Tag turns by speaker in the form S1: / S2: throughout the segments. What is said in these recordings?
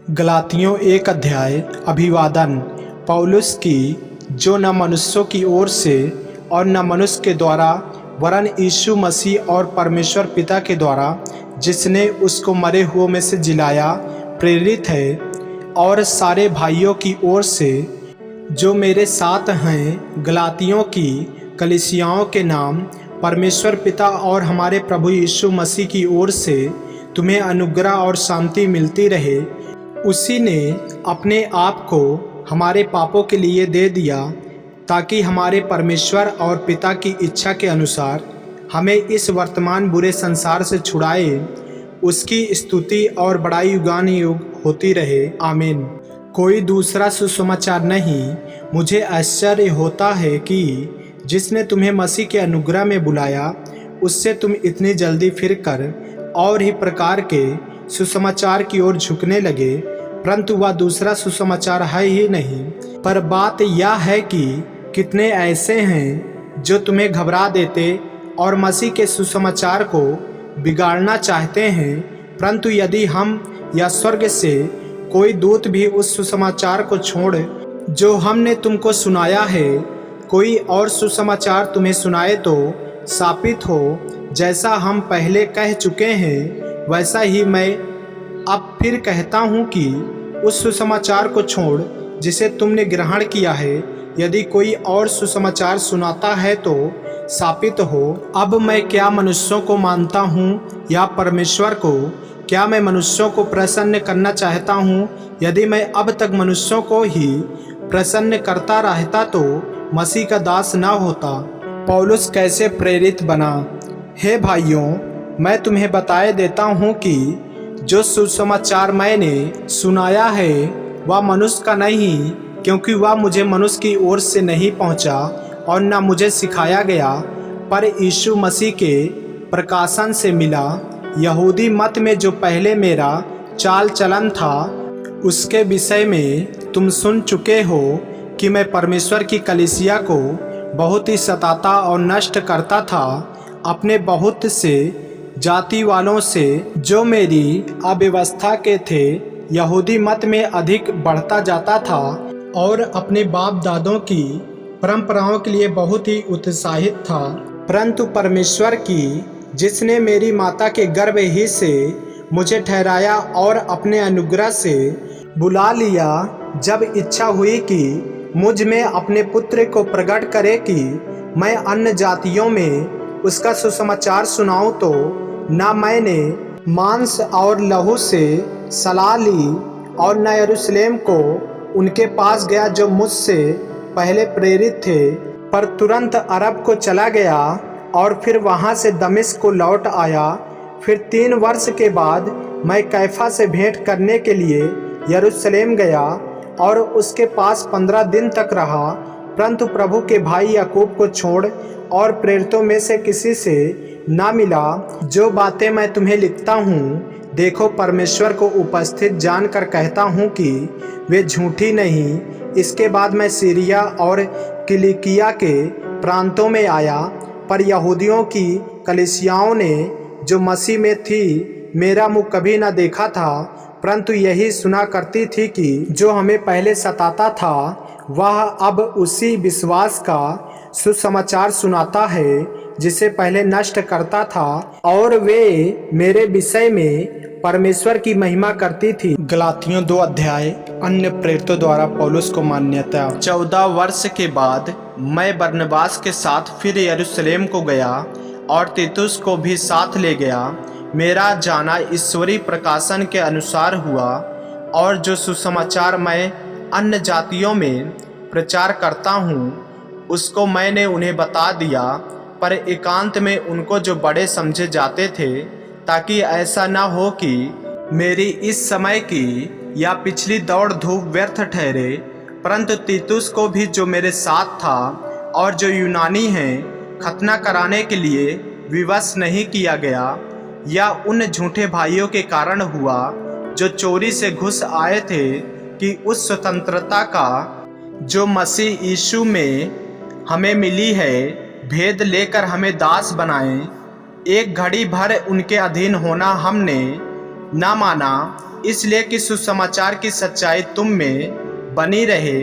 S1: गलातियों 1 अध्याय। अभिवादन पौलुस की, जो न मनुष्यों की ओर से और न मनुष्य के द्वारा वरन यीशु मसीह और परमेश्वर पिता के द्वारा जिसने उसको मरे हुओं में से जिलाया प्रेरित है, और सारे भाइयों की ओर से जो मेरे साथ हैं गलातियों की कलीसियाओं के नाम परमेश्वर पिता और हमारे प्रभु यीशु मसीह की ओर से तुम्हें अनुग्रह और शांति मिलती रहे। उसी ने अपने आप को हमारे पापों के लिए दे दिया, ताकि हमारे परमेश्वर और पिता की इच्छा के अनुसार हमें इस वर्तमान बुरे संसार से छुड़ाए। उसकी स्तुति और बड़ाई युगानुयुग होती रहे। आमीन। कोई दूसरा सुसमाचार नहीं। मुझे आश्चर्य होता है कि जिसने तुम्हें मसीह के अनुग्रह में बुलाया, उससे तुम इतनी जल्दी फिरकर और ही प्रकार के सुसमाचार की ओर झुकने लगे, परंतु वह दूसरा सुसमाचार है ही नहीं। पर बात यह है कि कितने ऐसे हैं जो तुम्हें घबरा देते और मसीह के सुसमाचार को बिगाड़ना चाहते हैं। परंतु यदि हम या स्वर्ग से कोई दूत भी उस सुसमाचार को छोड़ जो हमने तुमको सुनाया है, कोई और सुसमाचार तुम्हें सुनाए, तो साबित हो, जैसा हम पहले कह चुके हैं वैसा ही मैं अब फिर कहता हूँ कि उस सुसमाचार को छोड़ जिसे तुमने ग्रहण किया है। यदि कोई और सुसमाचार सुनाता है तो साबित हो। अब मैं क्या मनुष्यों को मानता हूँ या परमेश्वर को? क्या मैं मनुष्यों को प्रसन्न करना चाहता हूँ? यदि मैं अब तक मनुष्यों को ही प्रसन्न करता रहता तो मसीह का दास न होता। पौलुस कैसे प्रेरित बना? हे भाइयों, मैं तुम्हें बताए देता हूँ कि जो सुसमाचार मैंने सुनाया है वह मनुष्य का नहीं, क्योंकि वह मुझे मनुष्य की ओर से नहीं पहुँचा और न मुझे सिखाया गया, पर यीशु मसीह के प्रकाशन से मिला। यहूदी मत में जो पहले मेरा चाल चलन था, उसके विषय में तुम सुन चुके हो कि मैं परमेश्वर की कलीसिया को बहुत ही सताता और नष्ट करता था, अपने बहुत से जाति वालों से जो मेरी अव्यवस्था के थे यहूदी मत में अधिक बढ़ता जाता था, और अपने बाप दादों की परंपराओं के लिए बहुत ही उत्साहित था। परंतु परमेश्वर की, जिसने मेरी माता के गर्भ ही से मुझे ठहराया और अपने अनुग्रह से बुला लिया, जब इच्छा हुई कि मुझ में अपने पुत्र को प्रकट करे कि मैं अन्य जातियों में उसका सुसमाचार सुनाऊं, तो न मैंने मांस और लहू से सलाह ली और न यरूशलेम को उनके पास गया जो मुझसे पहले प्रेरित थे, पर तुरंत अरब को चला गया और फिर वहां से दमिश्क को लौट आया। फिर 3 वर्ष के बाद मैं कैफा से भेंट करने के लिए यरूशलेम गया और उसके पास 15 दिन तक रहा, परंतु प्रभु के भाई याकूब को छोड़ और प्रेरितों में से किसी से ना मिला। जो बातें मैं तुम्हें लिखता हूँ, देखो, परमेश्वर को उपस्थित जानकर कहता हूँ कि वे झूठी नहीं। इसके बाद मैं सीरिया और किलिकिया के प्रांतों में आया, पर यहूदियों की कलीसियाओं ने जो मसीह में थी मेरा मुँह कभी न देखा था, परंतु यही सुना करती थी कि जो हमें पहले सताता था वह अब उसी विश्वास का सुसमाचार सुनाता है जिसे पहले नष्ट करता था, और वे मेरे विषय में परमेश्वर की महिमा करती थी। गलातियों 2 अध्याय। अन्य प्रेरितों द्वारा पौलुस को मान्यता। 14 वर्ष के बाद मैं बरनबास के साथ फिर यरूशलेम को गया और तीतुस को भी साथ ले गया। मेरा जाना ईश्वरीय प्रकाशन के अनुसार हुआ, और जो सुसमाचार मैं अन्य जातियों में प्रचार करता हूँ उसको मैंने उन्हें बता दिया, पर एकांत में उनको जो बड़े समझे जाते थे, ताकि ऐसा न हो कि मेरी इस समय की या पिछली दौड़ धूप व्यर्थ ठहरे। परंतु तीतुस को भी, जो मेरे साथ था और जो यूनानी हैं, खतना कराने के लिए विवश नहीं किया गया, या उन झूठे भाइयों के कारण हुआ जो चोरी से घुस आए थे, कि उस स्वतंत्रता का जो मसीह यीशु में हमें मिली है भेद लेकर हमें दास बनाएं। एक घड़ी भर उनके अधीन होना हमने न माना, इसलिए कि सुसमाचार की सच्चाई तुम में बनी रहे।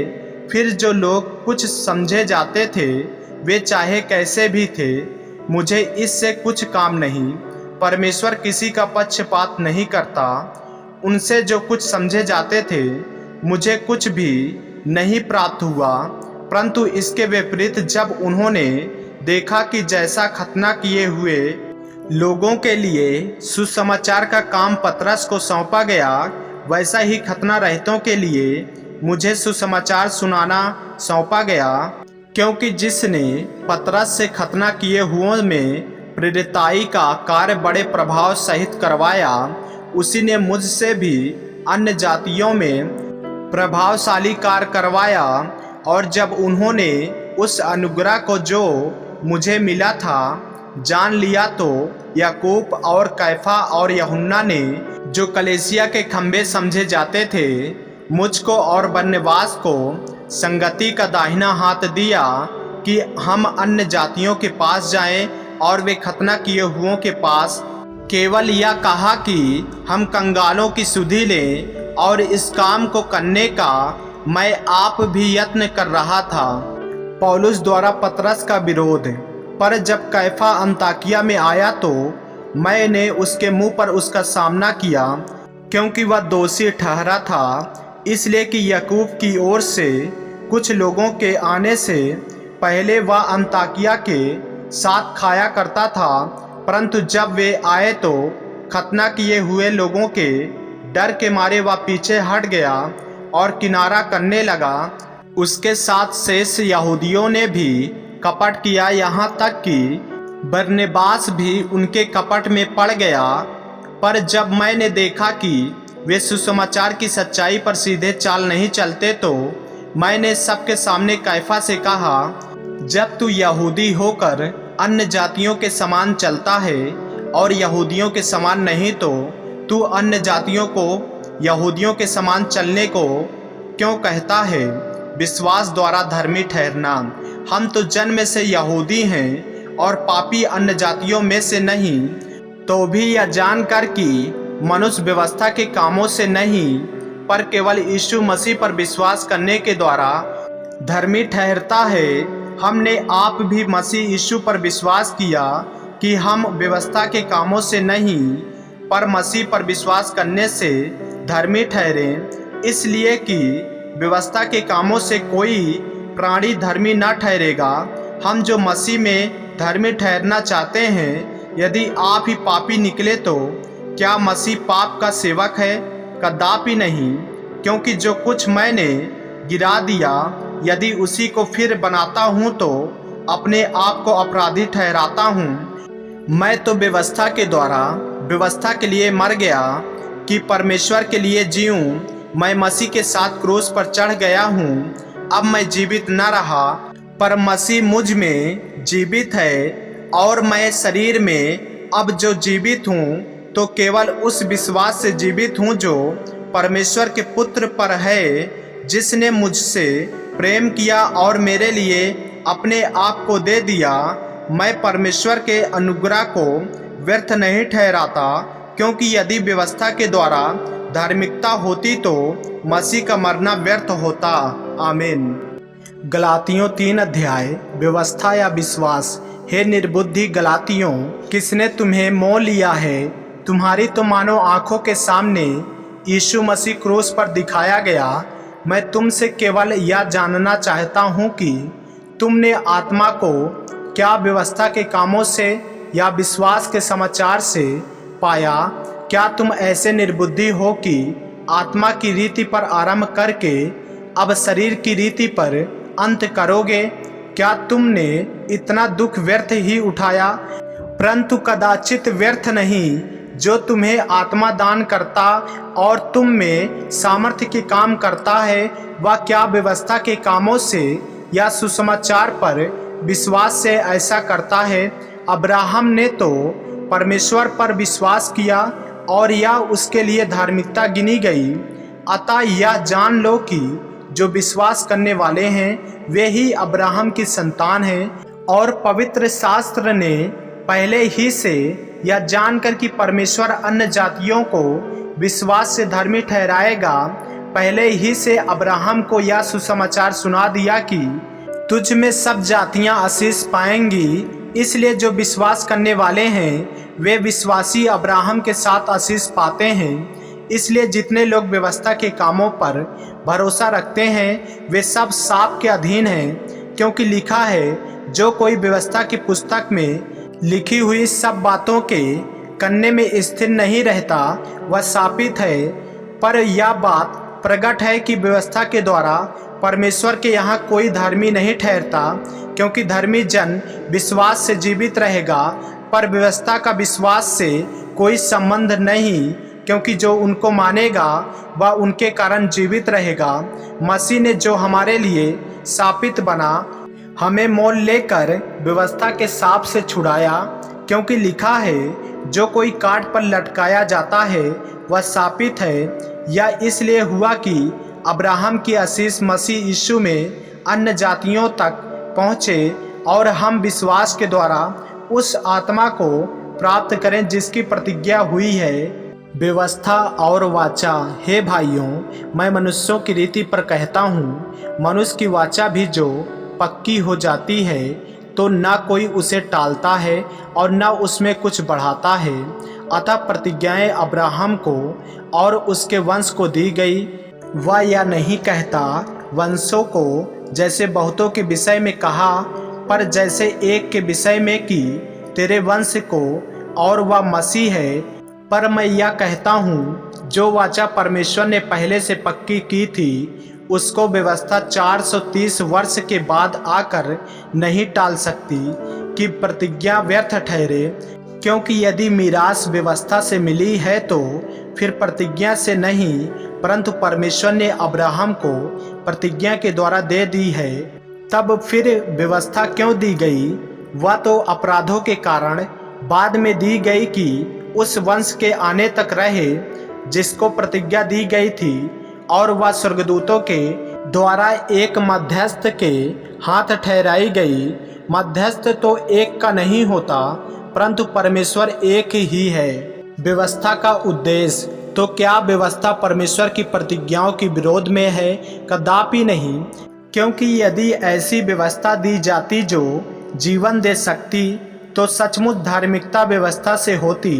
S1: फिर जो लोग कुछ समझे जाते थे वे चाहे कैसे भी थे, मुझे इससे कुछ काम नहीं। परमेश्वर किसी का पक्षपात नहीं करता। उनसे जो कुछ समझे जाते थे मुझे कुछ भी नहीं प्राप्त हुआ, परंतु इसके विपरीत जब उन्होंने देखा कि जैसा खतना किए हुए लोगों के लिए सुसमाचार का काम पतरस को सौंपा गया, वैसा ही खतना रहितों के लिए मुझे सुसमाचार सुनाना सौंपा गया। क्योंकि जिसने पतरस से खतना किए हुओं में प्रेरिताई का कार्य बड़े प्रभाव सहित करवाया, उसी ने मुझसे भी अन्य जातियों में प्रभावशाली कार्य करवाया। और जब उन्होंने उस अनुग्रह को जो मुझे मिला था जान लिया, तो याकूब और कैफा और यूहन्ना ने, जो कलीसिया के खंबे समझे जाते थे, मुझको और बरनबास को संगति का दाहिना हाथ दिया कि हम अन्य जातियों के पास जाएं और वे खतना किए हुओं के पास। केवल यह कहा कि हम कंगालों की सुधि लें, और इस काम को करने का मैं आप भी यत्न कर रहा था। पौलुस द्वारा पतरस का विरोध। पर जब कैफा अंताकिया में आया तो मैंने उसके मुंह पर उसका सामना किया, क्योंकि वह दोषी ठहरा था। इसलिए कि याकूब की ओर से कुछ लोगों के आने से पहले वह अंताकिया के साथ खाया करता था, परंतु जब वे आए तो खतना किए हुए लोगों के डर के मारे वह पीछे हट गया और किनारा करने लगा। उसके साथ शेष यहूदियों ने भी कपट किया, यहाँ तक कि बरनबास भी उनके कपट में पड़ गया। पर जब मैंने देखा कि वे सुसमाचार की सच्चाई पर सीधे चाल नहीं चलते, तो मैंने सबके सामने कैफा से कहा, जब तू यहूदी होकर अन्य जातियों के समान चलता है और यहूदियों के समान नहीं, तो तू अन्य जातियों को यहूदियों के समान चलने को क्यों कहता है? विश्वास द्वारा धर्मी ठहरना। हम तो जन्म से यहूदी हैं और पापी अन्य जातियों में से नहीं, तो भी यह जानकर कि मनुष्य व्यवस्था के कामों से नहीं, पर केवल यीशु मसीह पर विश्वास करने के द्वारा धर्मी ठहरता है। हमने आप भी मसीह यीशु पर विश्वास किया कि हम व्यवस्था के कामों से नहीं, पर मसीह पर विश्वास करने से धर्मी ठहरे। इसलिए कि व्यवस्था के कामों से कोई प्राणी धर्मी न ठहरेगा। हम जो मसीह में धर्मी ठहरना चाहते हैं, यदि आप ही पापी निकले तो क्या मसीह पाप का सेवक है? कदापि नहीं। क्योंकि जो कुछ मैंने गिरा दिया, यदि उसी को फिर बनाता हूँ तो अपने आप को अपराधी ठहराता हूँ। मैं तो व्यवस्था के द्वारा व्यवस्था के लिए मर गया कि परमेश्वर के लिए जीऊँ। मैं मसीह के साथ क्रूस पर चढ़ गया हूँ। अब मैं जीवित न रहा, पर मसीह मुझ में जीवित है। और मैं शरीर में अब जो जीवित हूँ तो केवल उस विश्वास से जीवित हूँ जो परमेश्वर के पुत्र पर है, जिसने मुझसे प्रेम किया और मेरे लिए अपने आप को दे दिया। मैं परमेश्वर के अनुग्रह को व्यर्थ नहीं ठहराता, क्योंकि यदि व्यवस्था के द्वारा धार्मिकता होती तो मसीह का मरना व्यर्थ होता। आमीन। गलातियों 3 अध्याय। व्यवस्था या विश्वास। हे निर्बुद्धि गलातियों, किसने तुम्हें मोह लिया है? तुम्हारी तो मानो आंखों के सामने यीशु मसीह क्रूस पर दिखाया गया। मैं तुमसे केवल यह जानना चाहता हूँ कि तुमने आत्मा को क्या व्यवस्था के कामों से या विश्वास के समाचार से पाया? क्या तुम ऐसे निर्बुद्धि हो कि आत्मा की रीति पर आरंभ करके अब शरीर की रीति पर अंत करोगे? क्या तुमने इतना दुख व्यर्थ ही उठाया? परंतु कदाचित व्यर्थ नहीं, जो तुम्हें आत्मा दान करता और तुम में सामर्थ्य के काम करता है, वह क्या व्यवस्था के कामों से या सुसमाचार पर विश्वास से ऐसा करता है? अब्राहम ने तो परमेश्वर पर विश्वास किया और यह उसके लिए धार्मिकता गिनी गई। अतः यह जान लो कि जो विश्वास करने वाले हैं वे ही अब्राहम की संतान हैं। और पवित्र शास्त्र ने पहले ही से यह जानकर कि परमेश्वर अन्य जातियों को विश्वास से धर्मी ठहराएगा, पहले ही से अब्राहम को यह सुसमाचार सुना दिया कि तुझ में सब जातियां आशीष पाएंगी। इसलिए जो विश्वास करने वाले हैं वे विश्वासी अब्राहम के साथ आशीष पाते हैं। इसलिए जितने लोग व्यवस्था के कामों पर भरोसा रखते हैं वे सब शाप के अधीन हैं, क्योंकि लिखा है, जो कोई व्यवस्था की पुस्तक में लिखी हुई सब बातों के करने में स्थिर नहीं रहता वह शापित है। पर यह बात प्रकट है कि व्यवस्था के द्वारा परमेश्वर के यहाँ कोई धर्मी नहीं ठहरता, क्योंकि धर्मी जन विश्वास से जीवित रहेगा, पर व्यवस्था का विश्वास से कोई संबंध नहीं, क्योंकि जो उनको मानेगा वह उनके कारण जीवित रहेगा। मसीह ने जो हमारे लिए शापित बना, हमें मोल लेकर व्यवस्था के शाप से छुड़ाया, क्योंकि लिखा है, जो कोई काट पर लटकाया जाता है वह शापित है। यह इसलिए हुआ कि अब्राहम की आशीष मसीह यीशु में अन्य जातियों तक पहुँचे और हम विश्वास के द्वारा उस आत्मा को प्राप्त करें जिसकी प्रतिज्ञा हुई है। व्यवस्था और वाचा। हे भाइयों, मैं मनुष्यों की रीति पर कहता हूँ, मनुष्य की वाचा भी जो पक्की हो जाती है तो न कोई उसे टालता है और न उसमें कुछ बढ़ाता है। अतः प्रतिज्ञाएं अब्राहम को और उसके वंश को दी गई। वह यह नहीं कहता वंशों को, जैसे बहुतों के विषय में कहा, पर जैसे एक के विषय में कि तेरे वंश को, और वह मसीह है। पर मैं यह कहता हूँ, जो वाचा परमेश्वर ने पहले से पक्की की थी उसको व्यवस्था 430 वर्ष के बाद आकर नहीं टाल सकती कि प्रतिज्ञा व्यर्थ ठहरे। क्योंकि यदि मीरास व्यवस्था से मिली है तो फिर प्रतिज्ञा से नहीं, परंतु परमेश्वर ने अब्राहम को प्रतिज्ञा के द्वारा दे दी है। तब फिर व्यवस्था क्यों दी गई? वह तो अपराधों के कारण बाद में दी गई कि उस वंश के आने तक रहे जिसको प्रतिज्ञा दी गई थी, और वह स्वर्गदूतों के द्वारा एक मध्यस्थ के हाथ ठहराई गई। मध्यस्थ तो एक का नहीं होता, परंतु परमेश्वर एक ही है। व्यवस्था का उद्देश्य। तो क्या व्यवस्था परमेश्वर की प्रतिज्ञाओं के विरोध में है? कदापि नहीं, क्योंकि यदि ऐसी व्यवस्था दी जाती जो जीवन दे सकती तो सचमुच धार्मिकता व्यवस्था से होती,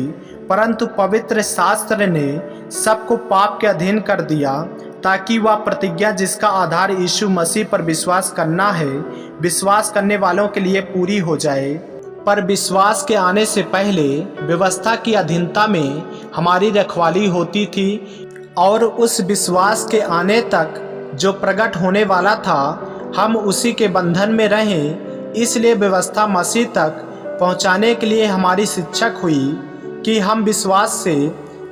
S1: परंतु पवित्र शास्त्र ने सबको पाप के अधीन कर दिया, ताकि वह प्रतिज्ञा जिसका आधार यीशु मसीह पर विश्वास करना है, विश्वास करने वालों के लिए पूरी हो जाए। पर विश्वास के आने से पहले व्यवस्था की अधीनता में हमारी रखवाली होती थी, और उस विश्वास के आने तक जो प्रकट होने वाला था हम उसी के बंधन में रहें। इसलिए व्यवस्था मसीह तक पहुंचाने के लिए हमारी शिक्षक हुई कि हम विश्वास से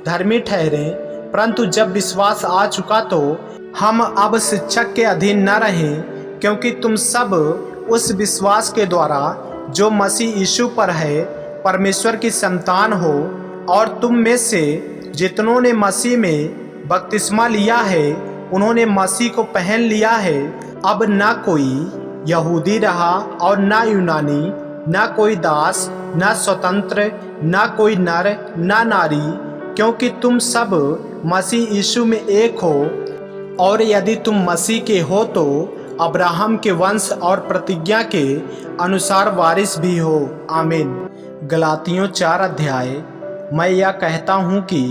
S1: धर्मी ठहरें, परंतु जब विश्वास आ चुका तो हम अब शिक्षक के अधीन न रहें, क्योंकि तुम सब उस विश्वास के द्वारा जो मसीह यीशु पर है परमेश्वर की संतान हो। और तुम में से जितनों ने मसीह में बपतिस्मा लिया है उन्होंने मसीह को पहन लिया है। अब न कोई यहूदी रहा और न यूनानी, न कोई दास, न स्वतंत्र, न कोई नर न नारी, क्योंकि तुम सब मसीह यीशु में एक हो। और यदि तुम मसीह के हो तो अब्राहम के वंश और प्रतिज्ञा के अनुसार वारिस भी हो। आमीन। गलातियों 4 अध्याय। मैं यह कहता हूँ कि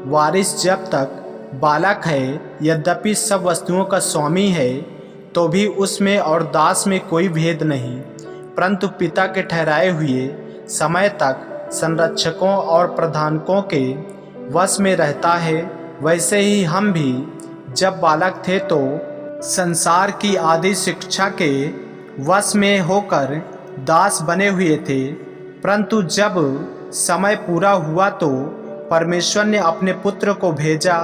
S1: वारिस जब तक बालक है, यद्यपि सब वस्तुओं का स्वामी है, तो भी उसमें और दास में कोई भेद नहीं, परंतु पिता के ठहराए हुए समय तक संरक्षकों और प्रधानकों के वश में रहता है। वैसे ही हम भी जब बालक थे तो संसार की आदि शिक्षा के वश में होकर दास बने हुए थे, परंतु जब समय पूरा हुआ तो परमेश्वर ने अपने पुत्र को भेजा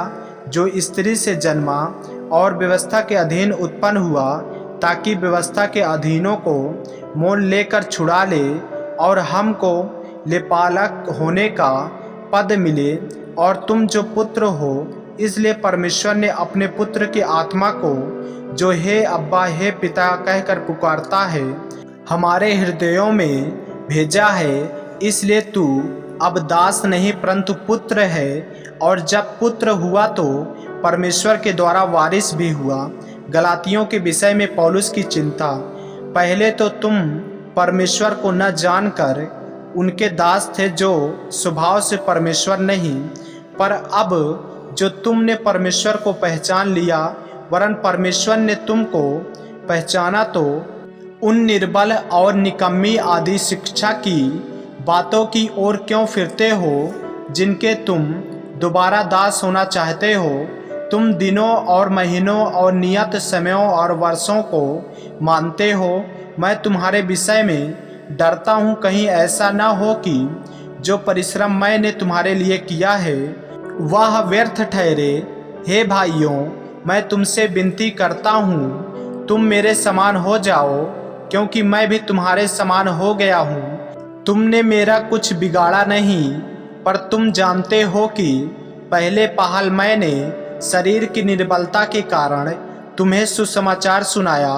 S1: जो स्त्री से जन्मा और व्यवस्था के अधीन उत्पन्न हुआ, ताकि व्यवस्था के अधीनों को मोल लेकर छुड़ा ले और हमको लेपालक होने का पद मिले। और तुम जो पुत्र हो, इसलिए परमेश्वर ने अपने पुत्र की आत्मा को, जो हे अब्बा हे पिता कहकर पुकारता है, हमारे हृदयों में भेजा है। इसलिए तू अब दास नहीं परंतु पुत्र है, और जब पुत्र हुआ तो परमेश्वर के द्वारा वारिस भी हुआ। गलातियों के विषय में पौलुस की चिंता। पहले तो तुम परमेश्वर को न जानकर उनके दास थे जो स्वभाव से परमेश्वर नहीं, पर अब जो तुमने परमेश्वर को पहचान लिया, वरन परमेश्वर ने तुमको पहचाना, तो उन निर्बल और निकम्मी आदि शिक्षा की बातों की ओर क्यों फिरते हो जिनके तुम दोबारा दास होना चाहते हो। तुम दिनों और महीनों और नियत समयों और वर्षों को मानते हो। मैं तुम्हारे विषय में डरता हूँ, कहीं ऐसा न हो कि जो परिश्रम मैंने तुम्हारे लिए किया है वह व्यर्थ ठहरे। हे भाइयों, मैं तुमसे विनती करता हूँ, तुम मेरे समान हो जाओ, क्योंकि मैं भी तुम्हारे समान हो गया हूँ। तुमने मेरा कुछ बिगाड़ा नहीं, पर तुम जानते हो कि पहले पहल मैंने शरीर की निर्बलता के कारण तुम्हें सुसमाचार सुनाया,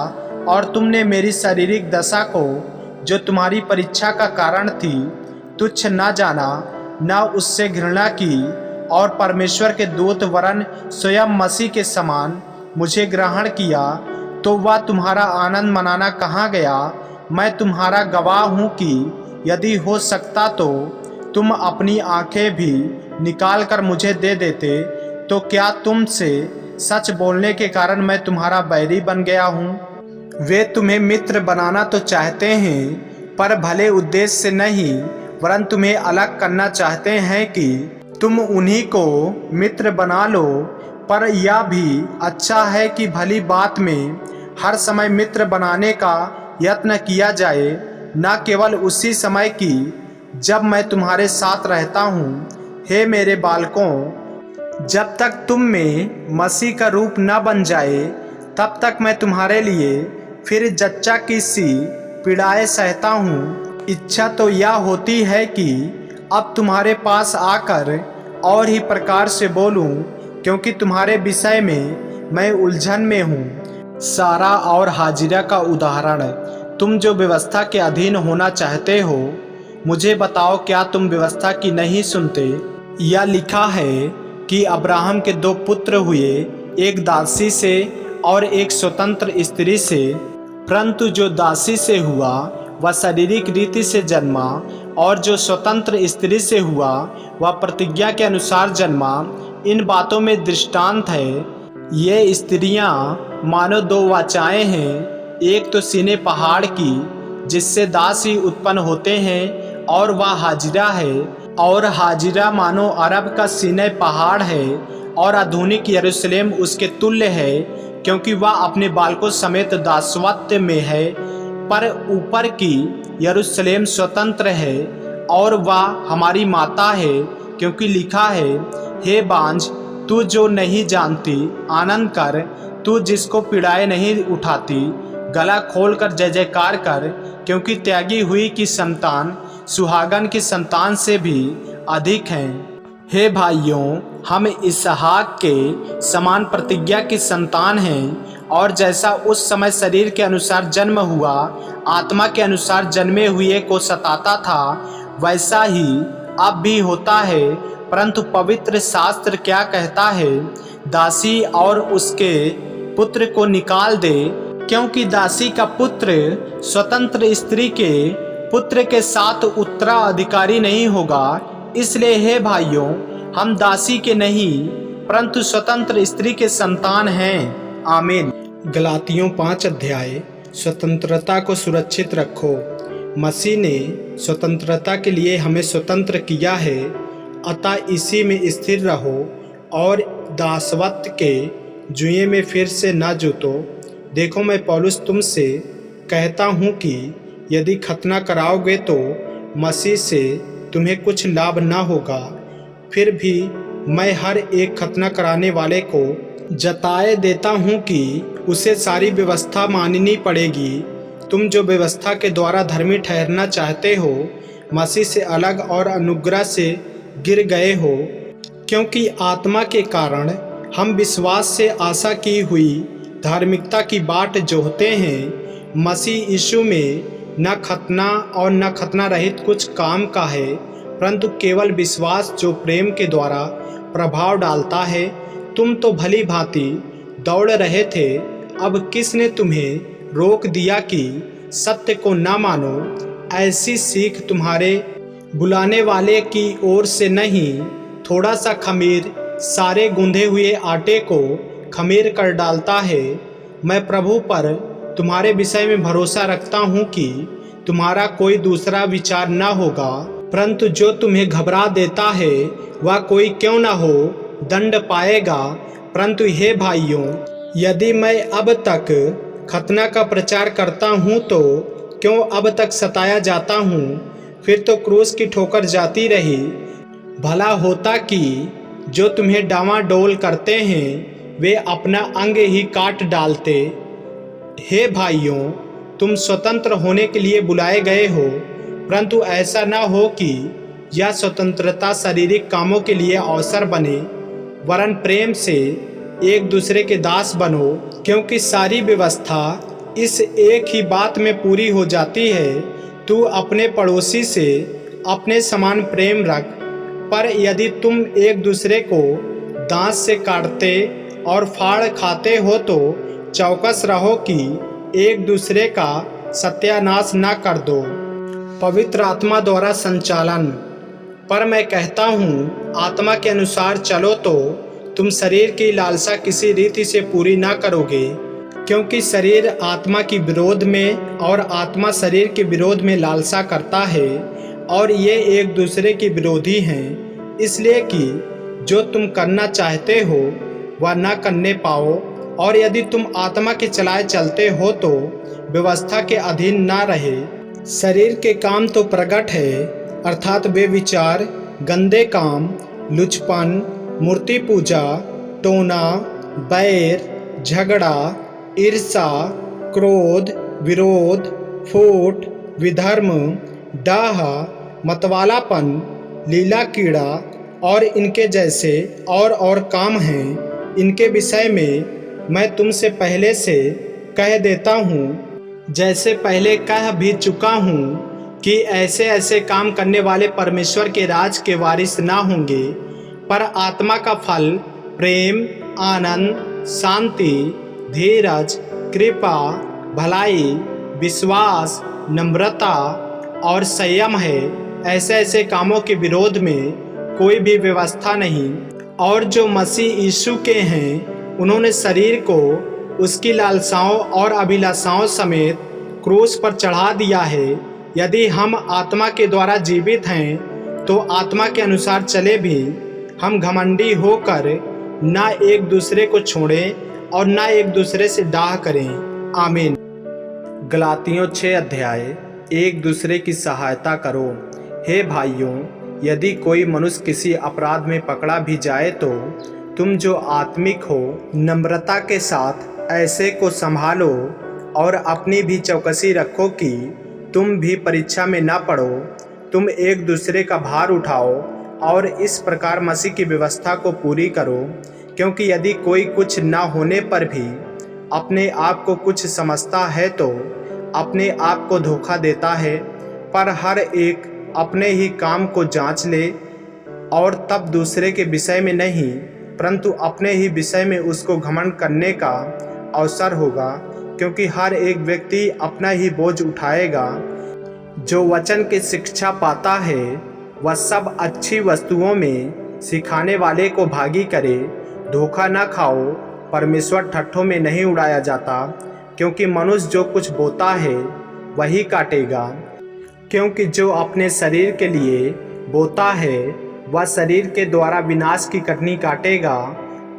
S1: और तुमने मेरी शारीरिक दशा को, जो तुम्हारी परीक्षा का कारण थी, तुच्छ न जाना, न उससे घृणा की, और परमेश्वर के दूत वरन स्वयं मसीह के समान मुझे ग्रहण किया, तो वह तुम्हारा आनंद मनाना कहाँ गया। मैं तुम्हारा गवाह हूँ कि यदि हो सकता तो तुम अपनी आंखें भी निकाल कर मुझे दे देते, तो क्या तुमसे सच बोलने के कारण मैं तुम्हारा बैरी बन गया हूँ। वे तुम्हें मित्र बनाना तो चाहते हैं, पर भले उद्देश्य से नहीं, वरन तुम्हें अलग करना चाहते हैं कि तुम उन्हीं को मित्र बना लो। पर यह भी अच्छा है कि भली बात में हर समय मित्र बनाने का यत्न किया जाए, न केवल उसी समय की जब मैं तुम्हारे साथ रहता हूँ। हे मेरे बालकों, जब तक तुम में मसीह का रूप न बन जाए, तब तक मैं तुम्हारे लिए फिर जच्चा की सी पीड़ाएं सहता हूँ। इच्छा तो यह होती है कि अब तुम्हारे पास आकर और ही प्रकार से बोलूँ, क्योंकि तुम्हारे विषय में मैं उलझन में हूँ। सारा और हाजिरा का उदाहरण। तुम जो व्यवस्था के अधीन होना चाहते हो, मुझे बताओ, क्या तुम व्यवस्था की नहीं सुनते। यह लिखा है कि अब्राहम के 2 पुत्र हुए, एक दासी से और एक स्वतंत्र स्त्री से। परंतु जो दासी से हुआ वह शारीरिक रीति से जन्मा, और जो स्वतंत्र स्त्री से हुआ वह प्रतिज्ञा के अनुसार जन्मा। इन बातों में दृष्टांत है। ये स्त्रियां मानो 2 वाचाएं हैं, एक तो सीने पहाड़ की जिससे दास ही उत्पन्न होते हैं, और वह हाजिरा है। और हाजिरा मानो अरब का सीने पहाड़ है, और आधुनिक यरूशलेम उसके तुल्य है, क्योंकि वह अपने बालकों समेत दासत्व में है। पर ऊपर की यरूशलेम स्वतंत्र है, और वह हमारी माता है, क्योंकि लिखा है, हे बांझ, तू जो नहीं जानती आनंद कर, तू जिसको पीड़ाएं नहीं उठाती गला खोल कर जय जयकार कर, क्योंकि त्यागी हुई की संतान सुहागन की संतान से भी अधिक है। हे भाइयों, हम इसहाक के समान प्रतिज्ञा की संतान हैं, और जैसा उस समय शरीर के अनुसार जन्म हुआ आत्मा के अनुसार जन्मे हुए को सताता था, वैसा ही अब भी होता है। परंतु पवित्र शास्त्र क्या कहता है, दासी और उसके पुत्र को निकाल दे, क्योंकि दासी का पुत्र स्वतंत्र स्त्री के पुत्र के साथ उत्तराधिकारी नहीं होगा। इसलिए हे भाइयों, हम दासी के नहीं परंतु स्वतंत्र स्त्री के संतान हैं। आमीन। गलातियों 5 अध्याय। स्वतंत्रता को सुरक्षित रखो। मसीह ने स्वतंत्रता के लिए हमें स्वतंत्र किया है, अतः इसी में स्थिर रहो और दासवत्व के जुए में फिर से न जूतो। देखो, मैं पौलुस तुमसे कहता हूँ कि यदि खतना कराओगे तो मसीह से तुम्हें कुछ लाभ न होगा। फिर भी मैं हर एक खतना कराने वाले को जताए देता हूँ कि उसे सारी व्यवस्था माननी पड़ेगी। तुम जो व्यवस्था के द्वारा धर्मी ठहरना चाहते हो, मसीह से अलग और अनुग्रह से गिर गए हो, क्योंकि आत्मा के कारण हम विश्वास से आशा की हुई धार्मिकता की बाट जोहते हैं। मसीह यीशु में न खतना और न खतना रहित कुछ काम का है, परंतु केवल विश्वास जो प्रेम के द्वारा प्रभाव डालता है। तुम तो भली भांति दौड़ रहे थे, अब किसने तुम्हें रोक दिया कि सत्य को न मानो? ऐसी सीख तुम्हारे बुलाने वाले की ओर से नहीं। थोड़ा सा खमीर सारे गूंधे हुए आटे को खमीर कर डालता है। मैं प्रभु पर तुम्हारे विषय में भरोसा रखता हूँ कि तुम्हारा कोई दूसरा विचार न होगा, परंतु जो तुम्हें घबरा देता है वह कोई क्यों न हो दंड पाएगा। परंतु हे भाइयों, यदि मैं अब तक खतना का प्रचार करता हूँ तो क्यों अब तक सताया जाता हूँ? फिर तो क्रूस की ठोकर जाती रही। भला होता कि जो तुम्हें डावाडोल करते हैं वे अपना अंग ही काट डालते। हे भाइयों, तुम स्वतंत्र होने के लिए बुलाए गए हो, परंतु ऐसा न हो कि यह स्वतंत्रता शारीरिक कामों के लिए अवसर बने, वरन प्रेम से एक दूसरे के दास बनो। क्योंकि सारी व्यवस्था इस एक ही बात में पूरी हो जाती है, तू अपने पड़ोसी से अपने समान प्रेम रख। पर यदि तुम एक दूसरे को दांत से काटते और फाड़ खाते हो तो चौकस रहो कि एक दूसरे का सत्यानाश न कर दो। पवित्र आत्मा द्वारा संचालन। पर मैं कहता हूँ, आत्मा के अनुसार चलो तो तुम शरीर की लालसा किसी रीति से पूरी ना करोगे। क्योंकि शरीर आत्मा की विरोध में और आत्मा शरीर के विरोध में लालसा करता है, और ये एक दूसरे के विरोधी हैं, इसलिए कि जो तुम करना चाहते हो वह न करने पाओ। और यदि तुम आत्मा के चलाए चलते हो तो व्यवस्था के अधीन ना रहे। शरीर के काम तो प्रकट है, अर्थात वे विचार, गंदे काम, लुचपन, मूर्ति पूजा, टोना, बैर, झगड़ा, ईर्षा, क्रोध, विरोध, फूट, विधर्म, डाह, मतवालापन, लीला कीड़ा और इनके जैसे और काम हैं। इनके विषय में मैं तुमसे पहले से कह देता हूँ, जैसे पहले कह भी चुका हूँ कि ऐसे ऐसे काम करने वाले परमेश्वर के राज के वारिस ना होंगे। पर आत्मा का फल प्रेम, आनंद, शांति, धीरज, कृपा, भलाई, विश्वास, नम्रता और संयम है। ऐसे ऐसे कामों के विरोध में कोई भी व्यवस्था नहीं। और जो मसीह यीशु के हैं उन्होंने शरीर को उसकी लालसाओं और अभिलाषाओं समेत क्रूस पर चढ़ा दिया है। यदि हम आत्मा के द्वारा जीवित हैं तो आत्मा के अनुसार चले भी। हम घमंडी होकर ना एक दूसरे को छोड़ें और ना एक दूसरे से डाह करें। आमीन। गलातियों 6 अध्याय। एक दूसरे की सहायता करो। हे भाइयों, यदि कोई मनुष्य किसी अपराध में पकड़ा भी जाए तो तुम जो आत्मिक हो नम्रता के साथ ऐसे को संभालो और अपनी भी चौकसी रखो कि तुम भी परीक्षा में ना पड़ो। तुम एक दूसरे का भार उठाओ और इस प्रकार मसीह की व्यवस्था को पूरी करो। क्योंकि यदि कोई कुछ ना होने पर भी अपने आप को कुछ समझता है तो अपने आप को धोखा देता है। पर हर एक अपने ही काम को जांच ले और तब दूसरे के विषय में नहीं, परंतु अपने ही विषय में उसको घमंड करने का अवसर होगा। क्योंकि हर एक व्यक्ति अपना ही बोझ उठाएगा। जो वचन की शिक्षा पाता है वह सब अच्छी वस्तुओं में सिखाने वाले को भागी करे। धोखा न खाओ, परमेश्वर ठट्ठों में नहीं उड़ाया जाता। क्योंकि मनुष्य जो कुछ बोता है वही काटेगा। क्योंकि जो अपने शरीर के लिए बोता है वह शरीर के द्वारा विनाश की कटनी काटेगा,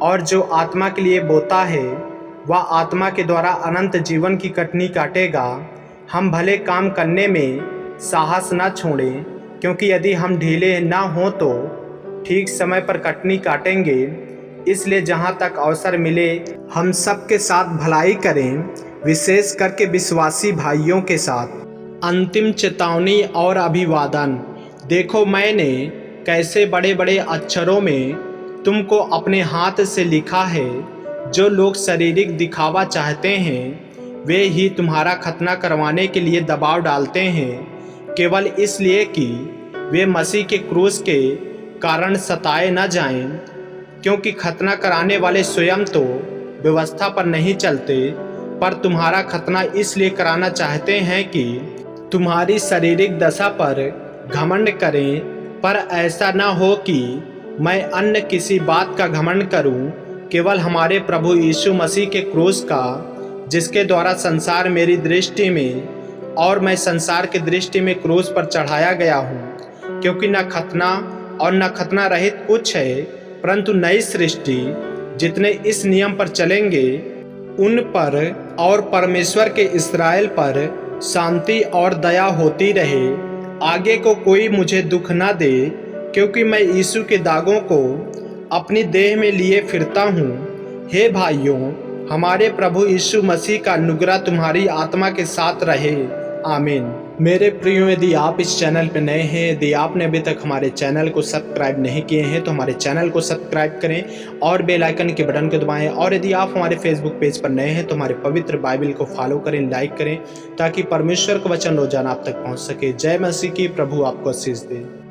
S1: और जो आत्मा के लिए बोता है वह आत्मा के द्वारा अनंत जीवन की कटनी काटेगा। हम भले काम करने में साहस न छोड़ें, क्योंकि यदि हम ढीले ना हों तो ठीक समय पर कटनी काटेंगे। इसलिए जहाँ तक अवसर मिले हम सबके साथ भलाई करें, विशेष करके विश्वासी भाइयों के साथ। अंतिम चेतावनी और अभिवादन। देखो, मैंने कैसे बड़े बड़े अक्षरों में तुमको अपने हाथ से लिखा है। जो लोग शारीरिक दिखावा चाहते हैं वे ही तुम्हारा खतना करवाने के लिए दबाव डालते हैं, केवल इसलिए कि वे मसीह के क्रूस के कारण सताए न जाएं, क्योंकि खतना कराने वाले स्वयं तो व्यवस्था पर नहीं चलते, पर तुम्हारा खतना इसलिए कराना चाहते हैं कि तुम्हारी शारीरिक दशा पर घमंड करें। पर ऐसा न हो कि मैं अन्य किसी बात का घमंड करूं, केवल हमारे प्रभु यीशु मसीह के क्रूस का, जिसके द्वारा संसार मेरी दृष्टि में और मैं संसार की दृष्टि में क्रूस पर चढ़ाया गया हूँ। क्योंकि न खतना और न खतना रहित कुछ है, परंतु नई सृष्टि जितने इस नियम पर चलेंगे उन पर और परमेश्वर के इस्राएल पर शांति और दया होती रहे। आगे को कोई मुझे दुख ना दे, क्योंकि मैं यीशु के दागों को अपनी देह में लिए फिरता हूँ। हे भाइयों, हमारे प्रभु यीशु मसीह का अनुग्रह तुम्हारी आत्मा के साथ रहे। आमीन। मेरे प्रियो, यदि आप इस चैनल पर नए हैं, यदि आपने अभी तक हमारे चैनल को सब्सक्राइब नहीं किए हैं तो हमारे चैनल को सब्सक्राइब करें और बेल आइकन के बटन को दबाएं। और यदि आप हमारे फेसबुक पेज पर नए हैं तो हमारे पवित्र बाइबल को फॉलो करें, लाइक करें, ताकि परमेश्वर का वचन रोजाना आप तक पहुंच सके। जय मसीह की। प्रभु आपको आशीष दे।